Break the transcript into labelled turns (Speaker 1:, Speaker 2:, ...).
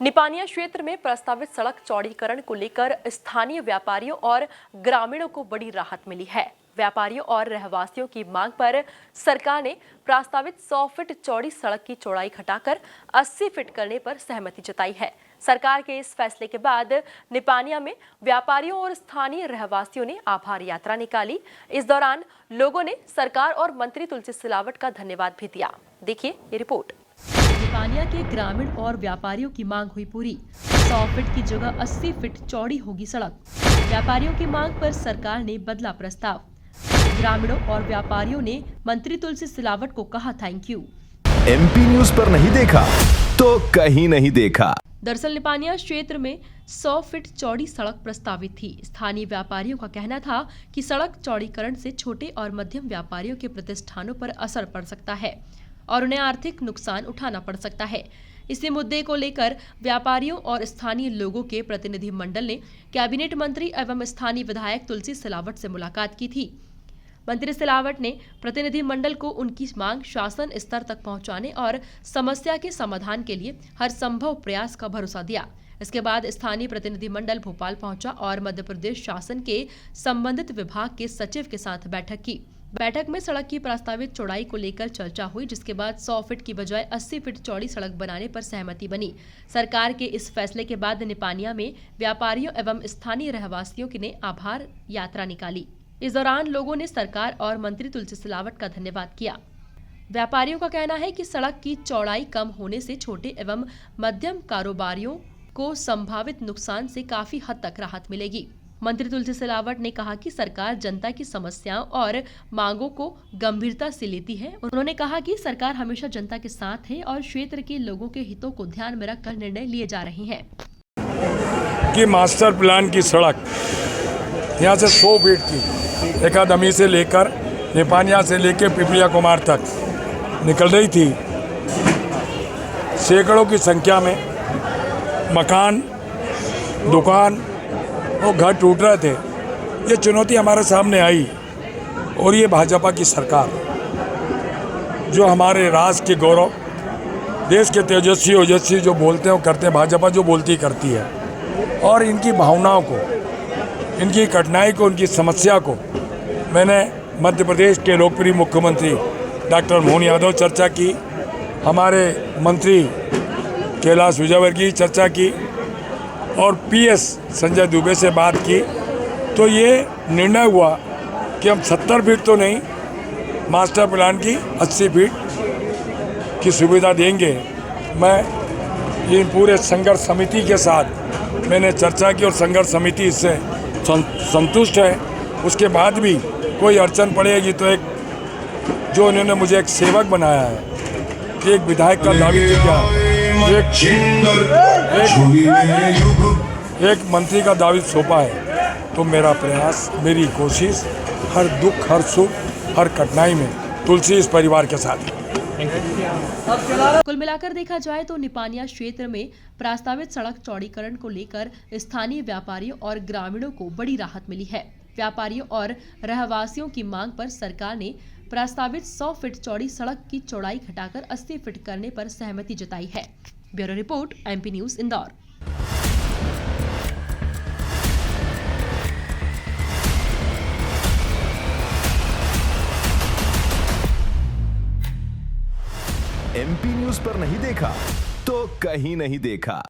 Speaker 1: निपानिया क्षेत्र में प्रस्तावित सड़क चौड़ीकरण को लेकर स्थानीय व्यापारियों और ग्रामीणों को बड़ी राहत मिली है। व्यापारियों और रहवासियों की मांग पर सरकार ने प्रस्तावित 100 फीट चौड़ी सड़क की चौड़ाई घटाकर 80 फीट करने पर सहमति जताई है। सरकार के इस फैसले के बाद निपानिया में व्यापारियों और स्थानीय रहवासियों ने आभार यात्रा निकाली। इस दौरान लोगों ने सरकार और मंत्री तुलसी सिलावट का धन्यवाद भी दिया। देखिए ये रिपोर्ट। निपानिया के ग्रामीण और व्यापारियों की मांग हुई पूरी। 100 फीट की जगह 80 फीट चौड़ी होगी सड़क। व्यापारियों की मांग पर सरकार ने बदला प्रस्ताव। ग्रामीणों और व्यापारियों ने मंत्री तुलसी सिलावट को कहा थैंक यू।
Speaker 2: MP न्यूज पर नहीं देखा तो कहीं नहीं देखा।
Speaker 1: दरअसल निपानिया क्षेत्र में 100 फीट चौड़ी सड़क प्रस्तावित थी। स्थानीय व्यापारियों का कहना था कि सड़क चौड़ीकरण से छोटे और मध्यम व्यापारियों के प्रतिष्ठानों पर असर पड़ सकता है और उन्हें आर्थिक नुकसान उठाना पड़ सकता है। इसी मुद्दे को लेकर व्यापारियों और स्थानीय लोगों के प्रतिनिधि मंडल ने कैबिनेट मंत्री एवं स्थानीय विधायक तुलसी सिलावट से मुलाकात की थी। मंत्री सिलावट ने प्रतिनिधि मंडल को उनकी मांग शासन स्तर तक पहुंचाने और समस्या के समाधान के लिए हर संभव प्रयास का भरोसा दिया। इसके बाद स्थानीय प्रतिनिधि मंडल भोपाल पहुंचा और मध्य प्रदेश शासन के संबंधित विभाग के सचिव के साथ बैठक की। बैठक में सड़क की प्रस्तावित चौड़ाई को लेकर चर्चा हुई, जिसके बाद 100 फीट की बजाय 80 फीट चौड़ी सड़क बनाने पर सहमति बनी। सरकार के इस फैसले के बाद निपानिया में व्यापारियों एवं स्थानीय रहवासियों ने आभार यात्रा निकाली। इस दौरान लोगों ने सरकार और मंत्री तुलसी सिलावट का धन्यवाद किया। व्यापारियों का कहना है कि सड़क की चौड़ाई कम होने से छोटे एवं मध्यम कारोबारियों को संभावित नुकसान से काफी हद तक राहत मिलेगी। मंत्री तुलसी सिलावट ने कहा कि सरकार जनता की समस्याओं और मांगों को गंभीरता से लेती है। उन्होंने कहा कि सरकार हमेशा जनता के साथ है और क्षेत्र के लोगों के हितों को ध्यान में रखकर निर्णय लिए जा रहे हैं।
Speaker 3: कि मास्टर प्लान की सड़क यहाँ से 100 फीट की एकादमी से लेकर निपानिया से लेकर पिपलिया कुमार तक निकल रही थी। सैकड़ों की संख्या में मकान, दुकान और घर टूट रहे थे। ये चुनौती हमारे सामने आई और ये भाजपा की सरकार जो हमारे राष्ट्र के गौरव, देश के तेजस्वी ओजस्वी जो बोलते हैं वो करते हैं, भाजपा जो बोलती करती है। और इनकी भावनाओं को, इनकी कठिनाई को, उनकी समस्या को मैंने मध्य प्रदेश के लोकप्रिय मुख्यमंत्री डॉक्टर मोहन यादव चर्चा की, हमारे मंत्री कैलाश विजयवर्गीय चर्चा की और PS संजय दुबे से बात की। तो ये निर्णय हुआ कि हम 70 फीट तो नहीं, मास्टर प्लान की 80 फीट की सुविधा देंगे। मैं इन पूरे संघर्ष समिति के साथ मैंने चर्चा की और संघर्ष समिति इससे संतुष्ट है। उसके बाद भी कोई अड़चन पड़ेगी तो एक जो उन्होंने मुझे एक सेवक बनाया है, एक विधायक का दायित्व किया, एक मंत्री का दायित्व सौंपा है। तो मेरा प्रयास, मेरी कोशिश हर दुख, हर सुख, हर कठिनाई में तुलसी इस परिवार के साथ है।
Speaker 1: कुल मिलाकर देखा जाए तो निपानिया क्षेत्र में प्रस्तावित सड़क चौड़ीकरण को लेकर स्थानीय व्यापारियों और ग्रामीणों को बड़ी राहत मिली है। व्यापारियों और रहवासियों की मांग पर सरकार ने प्रस्तावित 100 फीट चौड़ी सड़क की चौड़ाई घटाकर 80 फीट करने पर सहमति जताई है। Bureau report, MP news, Indore.
Speaker 2: MP news पर नहीं देखा तो कहीं नहीं देखा।